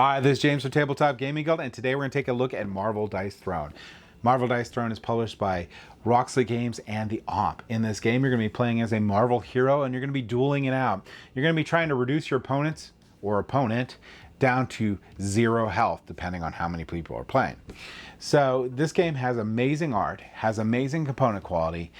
Hi, this is James from Tabletop Gaming Guild, and today we're going to take a look at Marvel Dice Throne. Marvel Dice Throne is published by Roxley Games and the Omp. In this game, you're going to be playing as a Marvel hero, and you're going to be dueling it out. You're going to be trying to reduce your opponent down to 0 health, depending on how many people are playing. So this game has amazing art, has amazing component quality,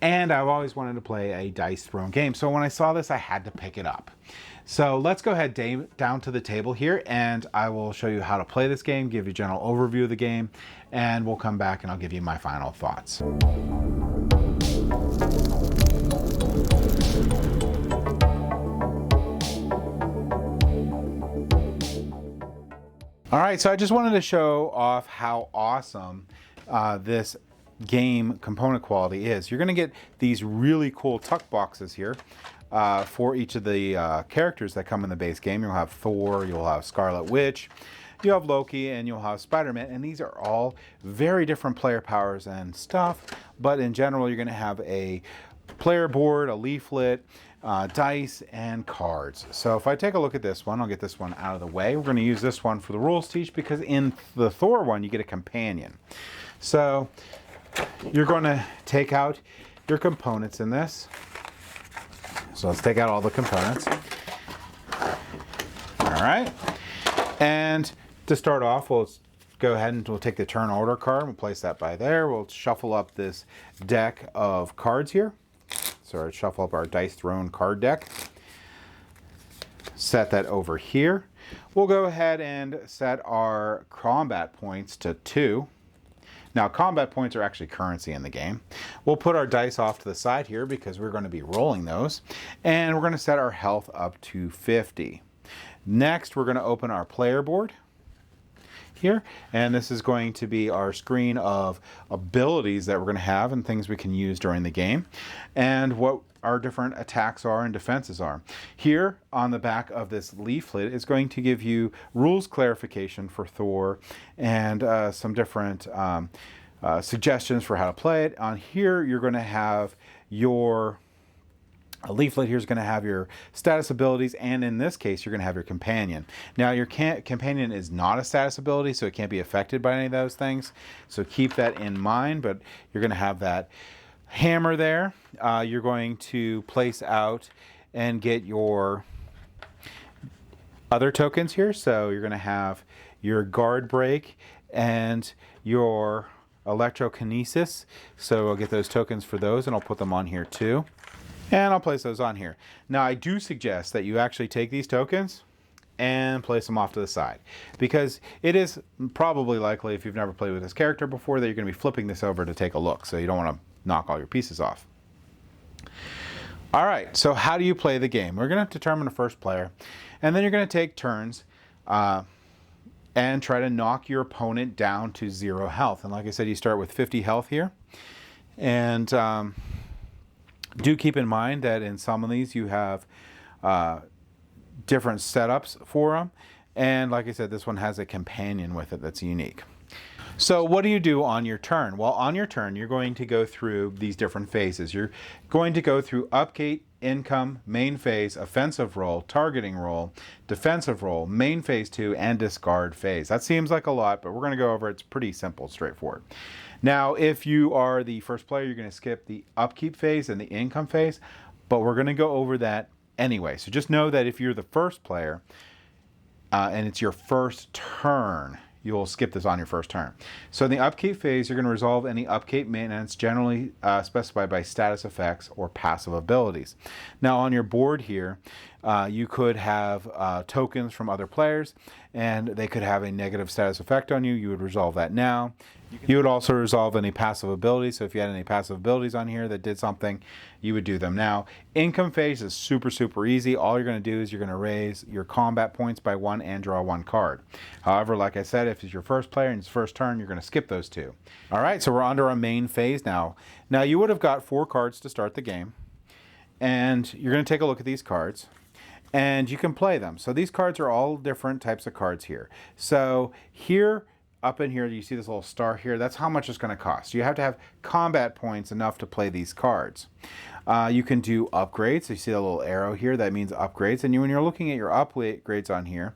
and I've always wanted to play a Dice Throne game. So when I saw this, I had to pick it up. So let's go ahead down to the table here, and I will show you how to play this game, give you a general overview of the game, and we'll come back and I'll give you my final thoughts. All right, so I just wanted to show off how awesome this game component quality is. You're going to get these really cool tuck boxes here for each of the characters that come in the base game. You'll have Thor, you'll have Scarlet Witch, you have Loki, and you'll have Spider-Man, and these are all very different player powers and stuff, but in general you're going to have a player board, a leaflet, dice, and cards. So if I take a look at this one, I'll get this one out of the way. We're going to use this one for the rules teach because in the Thor one you get a companion. So you're going to take out your components in this. So let's take out all the components. All right. And to start off, we'll go ahead and we'll take the turn order card. We'll place that by there. We'll shuffle up this deck of cards here. So I'll shuffle up our Dice Throne card deck. Set that over here. We'll go ahead and set our combat points to 2. Now, combat points are actually currency in the game. We'll put our dice off to the side here because we're going to be rolling those. And we're going to set our health up to 50. Next, we're going to open our player board here. And this is going to be our screen of abilities that we're going to have and things we can use during the game. And what our different attacks are and defenses are. Here on the back of this leaflet is going to give you rules clarification for Thor and some different suggestions for how to play it. On here you're going to have your leaflet here is going to have your status abilities, and in this case you're going to have your companion. Now your companion is not a status ability, so it can't be affected by any of those things, so keep that in mind. But you're going to have that hammer there. You're going to place out and get your other tokens here. So you're going to have your guard break and your electrokinesis. So I'll get those tokens for those, and I'll put them on here too. And I'll place those on here. Now I do suggest that you actually take these tokens and place them off to the side, because it is probably likely, if you've never played with this character before, that you're going to be flipping this over to take a look. So you don't want to knock all your pieces off. All right, so how do you play the game? We're going to determine the first player, and then you're going to take turns and try to knock your opponent down to 0 health. And like I said, you start with 50 health here. And do keep in mind that in some of these you have different setups for them. And like I said, this one has a companion with it that's unique. So what do you do on your turn? Well, on your turn, you're going to go through these different phases. You're going to go through upkeep, income, main phase, offensive roll, targeting roll, defensive roll, main phase 2, and discard phase. That seems like a lot, but we're going to go over it. It's pretty simple, straightforward. Now, if you are the first player, you're going to skip the upkeep phase and the income phase, but we're going to go over that anyway. So just know that if you're the first player and it's your first turn, you'll skip this on your first turn. So in the upkeep phase, you're going to resolve any upkeep maintenance generally specified by status effects or passive abilities. Now on your board here, you could have tokens from other players, and they could have a negative status effect on you. You would resolve that now. You would also resolve any passive abilities. So if you had any passive abilities on here that did something, you would do them now. Income phase is super, super easy. All you're going to do is you're going to raise your combat points by 1 and draw 1 card. However, like I said, if it's your first player and it's first turn, you're going to skip those 2. All right, so we're under our main phase now. Now you would have got 4 cards to start the game, and you're going to take a look at these cards, and you can play them. So these cards are all different types of cards here. So here, up in here, you see this little star here. That's how much it's going to cost. You have to have combat points enough to play these cards. You can do upgrades. So you see a little arrow here. That means upgrades. And when you're looking at your upgrades on here,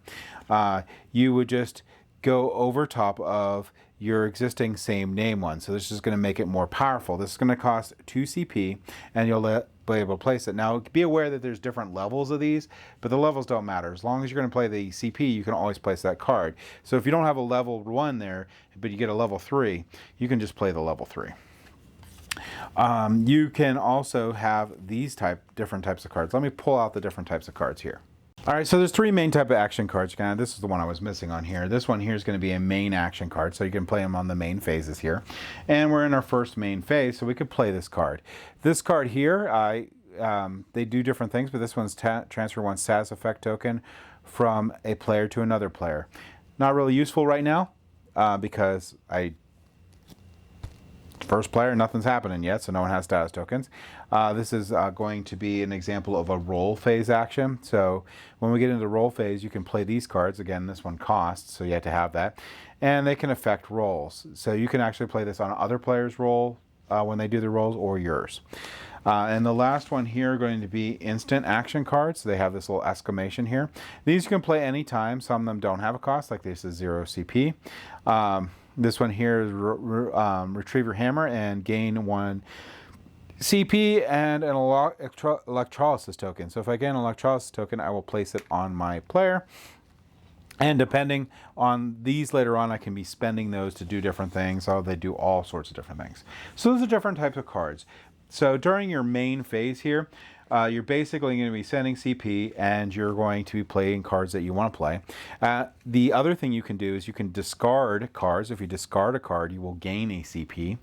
you would just go over top of your existing same name one. So this is going to make it more powerful. This is going to cost 2 CP, and you'll be able to place it. Now, be aware that there's different levels of these, but the levels don't matter. As long as you're going to play the CP, you can always place that card. So if you don't have a level 1 there, but you get a level 3, you can just play the level 3. You can also have these different types of cards. Let me pull out the different types of cards here. All right, so there's 3 main type of action cards. This is the one I was missing on here. This one here is going to be a main action card, so you can play them on the main phases here. And we're in our first main phase, so we could play this card. This card here, they do different things, but this one's transfer 1 status effect token from a player to another player. Not really useful right now because first player, nothing's happening yet, so no one has status tokens. This is going to be an example of a roll phase action. So when we get into the roll phase, you can play these cards. Again, this one costs, so you have to have that. And they can affect rolls. So you can actually play this on other players' roll when they do the rolls, or yours. And the last one here are going to be instant action cards. So they have this little exclamation here. These you can play anytime. Some of them don't have a cost, like this is 0 CP. This one here is retrieve your hammer and gain 1 CP and an electrolysis token. So if I get an electrolysis token, I will place it on my player. And depending on these later on, I can be spending those to do different things. So they do all sorts of different things. So those are different types of cards. So during your main phase here, you're basically going to be sending CP, and you're going to be playing cards that you want to play. The other thing you can do is you can discard cards. If you discard a card, you will gain a CP.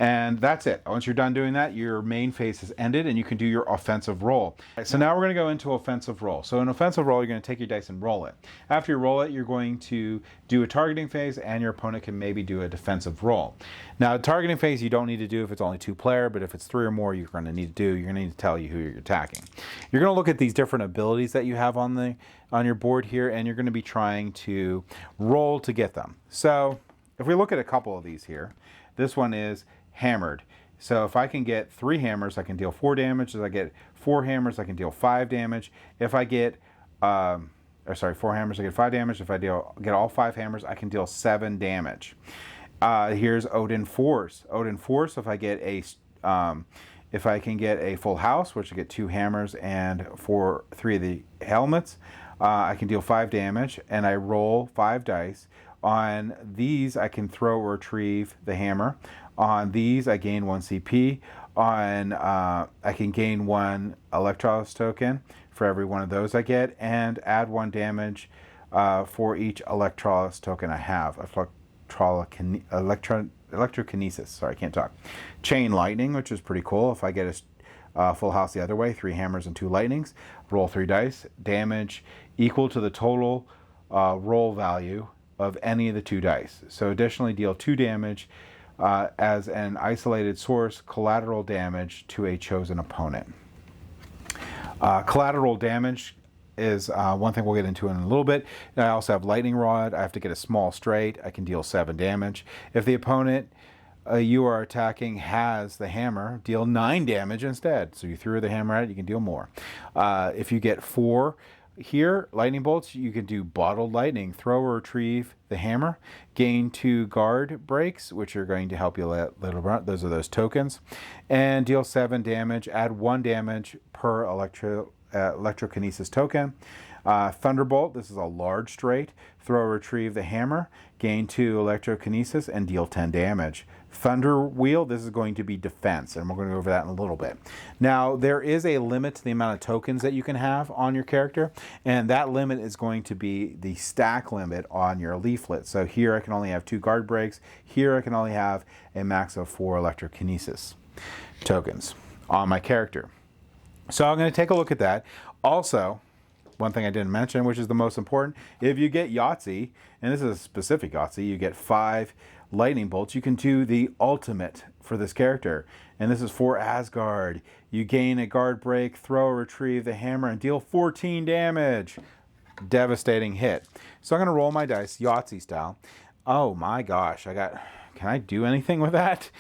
And that's it. Once you're done doing that, your main phase has ended, and you can do your offensive roll. So now we're going to go into offensive roll. So in offensive roll, you're going to take your dice and roll it. After you roll it, you're going to do a targeting phase, and your opponent can maybe do a defensive roll. Now, targeting phase you don't need to do if it's only 2 player, but if it's 3 or more, you're going to need to do. You're going to need to tell you who you're attacking. You're going to look at these different abilities that you have on your board here, and you're going to be trying to roll to get them. So if we look at a couple of these here, this one is hammered. So if I can get 3 hammers, I can deal 4 damage. If I get 4 hammers, I can deal 5 damage. If I get 4 hammers, I get 5 damage. If I get all 5 hammers, I can deal 7 damage. Here's Odin Force. Odin Force, if I can get a full house, which I get 2 hammers and 3 of the helmets, I can deal 5 damage, and I roll 5 dice. On these, I can throw or retrieve the hammer. On these, I gain 1 CP. I can gain 1 electrolysis token for every one of those I get, and add 1 damage for each electrolysis token I have. Electrokinesis. Sorry, I can't talk. Chain lightning, which is pretty cool. If I get a full house the other way, 3 hammers and 2 lightnings, roll 3 dice. Damage equal to the total roll value of any of the 2 dice. So additionally, deal 2 damage as an isolated source, collateral damage to a chosen opponent. Collateral damage is one thing we'll get into in a little bit. I also have lightning rod. I have to get a small straight. I can deal 7 damage. If the opponent you are attacking has the hammer, deal 9 damage instead. So you threw the hammer at it, you can deal more. If you get 4 here, lightning bolts, you can do bottled lightning, throw or retrieve the hammer, gain 2 guard breaks, which are going to help you little run. Those are those tokens, and deal 7 damage. Add 1 damage per electrokinesis token. Thunderbolt, this is a large straight. Throw or retrieve the hammer, gain 2 electrokinesis, and deal 10 damage. Thunder Wheel, this is going to be defense, and we're going to go over that in a little bit. Now, there is a limit to the amount of tokens that you can have on your character, and that limit is going to be the stack limit on your leaflet. So here I can only have 2 guard breaks. Here I can only have a max of 4 electrokinesis tokens on my character. So I'm going to take a look at that. Also, one thing I didn't mention, which is the most important, if you get Yahtzee, and this is a specific Yahtzee, you get 5 lightning bolts, you can do the ultimate for this character. And this is for Asgard. You gain a guard break, throw or retrieve the hammer, and deal 14 damage. Devastating hit. So I'm going to roll my dice, Yahtzee style. Oh my gosh, can I do anything with that?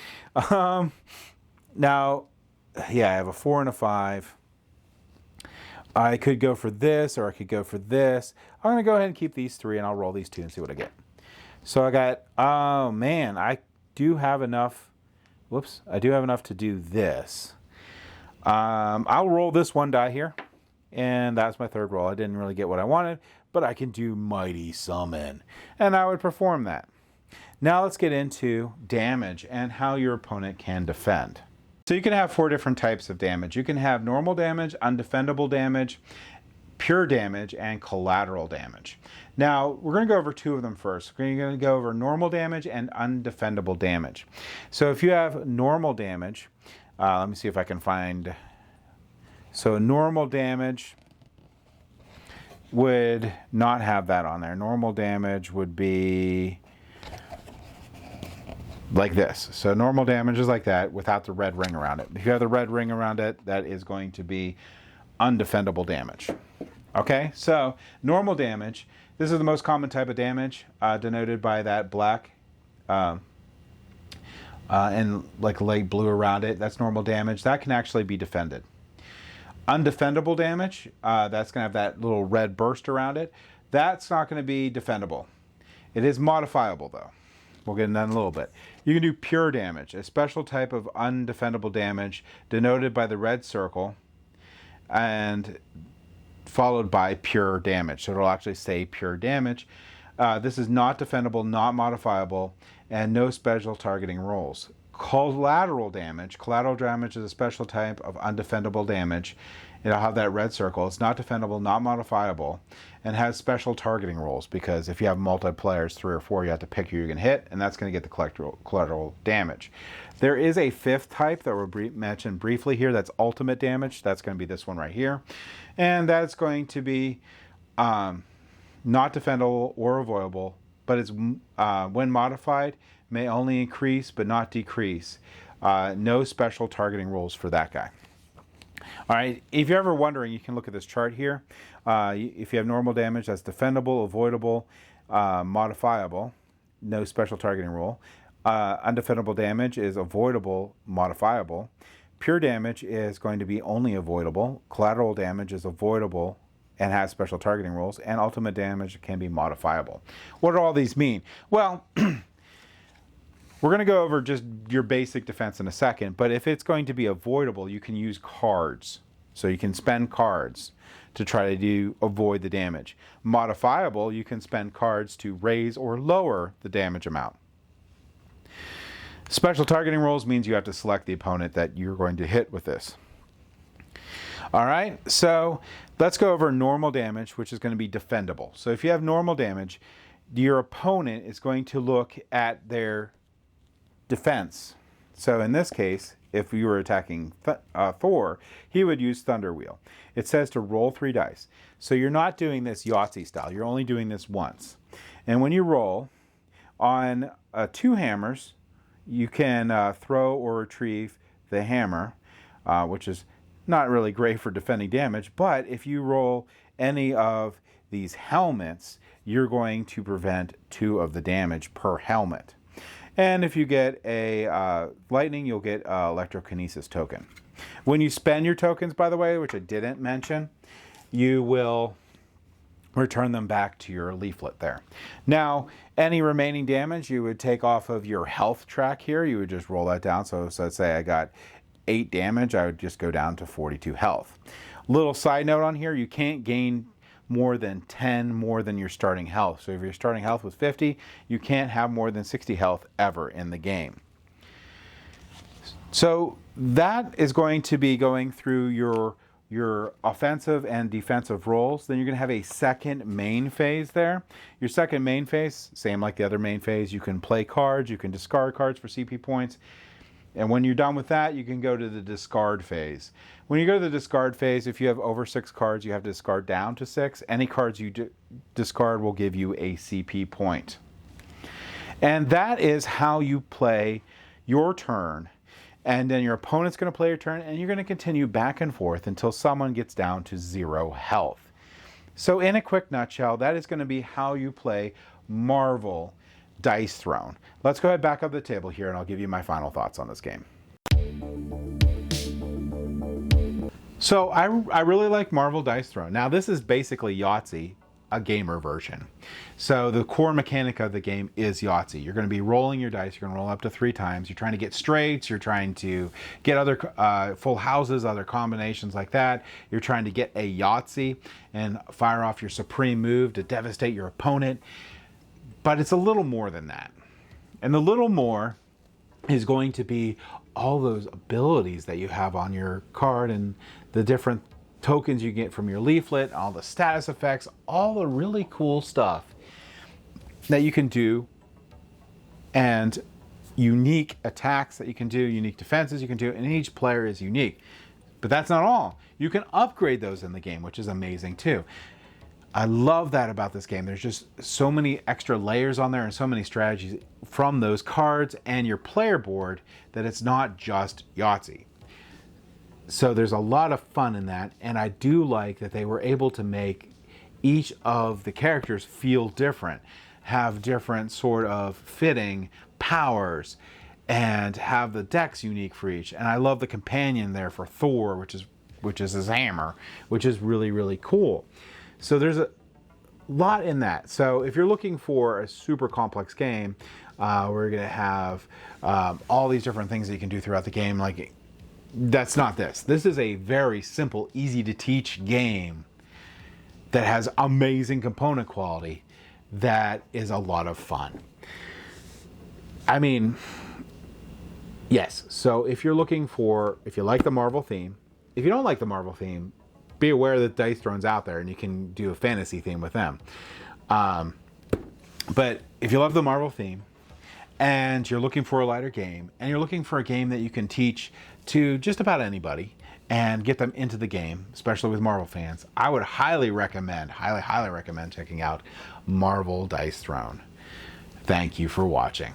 Now, yeah, I have a 4 and a 5. I could go for this, or I could go for this. I'm going to go ahead and keep these 3, and I'll roll these 2 and see what I get. So I got, oh man, I do have enough. Whoops, I do have enough to do this. I'll roll this 1 die here, and that's my 3rd roll. I didn't really get what I wanted, but I can do Mighty Summon, and I would perform that. Now let's get into damage and how your opponent can defend. So you can have 4 different types of damage. You can have normal damage, undefendable damage, pure damage, and collateral damage. Now, we're going to go over 2 of them first. We're going to go over normal damage and undefendable damage. So if you have normal damage, let me see if I can find... So normal damage would not have that on there. Normal damage would be like this. So normal damage is like that without the red ring around it. If you have the red ring around it, that is going to be undefendable damage. Okay, so normal damage. This is the most common type of damage, denoted by that black and like light blue around it. That's normal damage. That can actually be defended. Undefendable damage, that's going to have that little red burst around it. That's not going to be defendable. It is modifiable though. We'll get into that in a little bit. You can do pure damage, a special type of undefendable damage denoted by the red circle and followed by pure damage. So it'll actually say pure damage. This is not defendable, not modifiable, and no special targeting rolls. Collateral damage. Collateral damage is a special type of undefendable damage. It'll have that red circle. It's not defendable, not modifiable, and has special targeting rolls because if you have multiplayers, 3 or 4, you have to pick who you're going to hit, and that's going to get the collateral damage. There is a 5th type that we'll mention briefly here. That's ultimate damage. That's going to be this one right here. And that's going to be not defendable or avoidable, but it's when modified, may only increase but not decrease. No special targeting rules for that guy. All right, if you're ever wondering, you can look at this chart here. If you have normal damage, that's defendable, avoidable, modifiable, no special targeting rule. Undefendable damage is avoidable, modifiable. Pure damage is going to be only avoidable. Collateral damage is avoidable and has special targeting rules. And ultimate damage can be modifiable. What do all these mean? Well, we're going to go over just your basic defense in a second, but if it's going to be avoidable, you can use cards. So you can spend cards to try to avoid the damage. Modifiable, you can spend cards to raise or lower the damage amount. Special targeting rules means you have to select the opponent that you're going to hit with this. All right, so let's go over normal damage, which is going to be defendable. So if you have normal damage, your opponent is going to look at their defense. So in this case, if you were attacking Thor, he would use Thunder Wheel. It says to roll 3 dice. So you're not doing this Yahtzee style. You're only doing this once. And when you roll on 2 hammers, you can throw or retrieve the hammer, which is not really great for defending damage. But if you roll any of these helmets, you're going to prevent 2 of the damage per helmet. And if you get a lightning, you'll get electrokinesis token. When you spend your tokens, by the way, which I didn't mention, you will return them back to your leaflet there. Now, any remaining damage you would take off of your health track here. You would just roll that down. So let's say I got 8 damage, I would just go down to 42 health. Little side note on here, you can't gain more than 10 more than your starting health. So if your starting health was 50, you can't have more than 60 health ever in the game. So that is going to be going through your offensive and defensive roles. Then you're going to have a second main phase there. Your second main phase, same like the other main phase, you can play cards, you can discard cards for CP points. And when you're done with that, you can go to the discard phase. When you go to the discard phase, if you have over 6 cards, you have to discard down to 6. Any cards you discard will give you a CP point. And that is how you play your turn. And then your opponent's going to play your turn, and you're going to continue back and forth until someone gets down to 0 health. So in a quick nutshell, that is going to be how you play Marvel Dice Throne. Let's go ahead back up the table here, and I'll give you my final thoughts on this game. So I really like Marvel Dice Throne. Now this is basically Yahtzee, a gamer version. So the core mechanic of the game is Yahtzee. You're going to be rolling your dice. You're going to roll up to 3 times. You're trying to get straights. You're trying to get other full houses, other combinations like that. You're trying to get a Yahtzee and fire off your supreme move to devastate your opponent. But it's a little more than that. And the little more is going to be all those abilities that you have on your card and the different tokens you get from your leaflet, all the status effects, all the really cool stuff that you can do, and unique attacks that you can do, unique defenses you can do, and each player is unique. But that's not all. You can upgrade those in the game, which is amazing too. I love that about this game. There's just so many extra layers on there and so many strategies from those cards and your player board that it's not just Yahtzee. So there's a lot of fun in that, and I do like that they were able to make each of the characters feel different, have different sort of fitting powers, and have the decks unique for each. And I love the companion there for Thor, which is his hammer, which is really, really cool. So there's a lot in that. So if you're looking for a super complex game, we're going to have all these different things that you can do throughout the game. Like, that's not this. This is a very simple, easy to teach game that has amazing component quality that is a lot of fun. I mean, yes. So if you're looking for, if you like the Marvel theme, if you don't like the Marvel theme, be aware that Dice Throne's out there and you can do a fantasy theme with them. But if you love the Marvel theme and you're looking for a lighter game and you're looking for a game that you can teach to just about anybody and get them into the game, especially with Marvel fans, I would highly recommend checking out Marvel Dice Throne. Thank you for watching.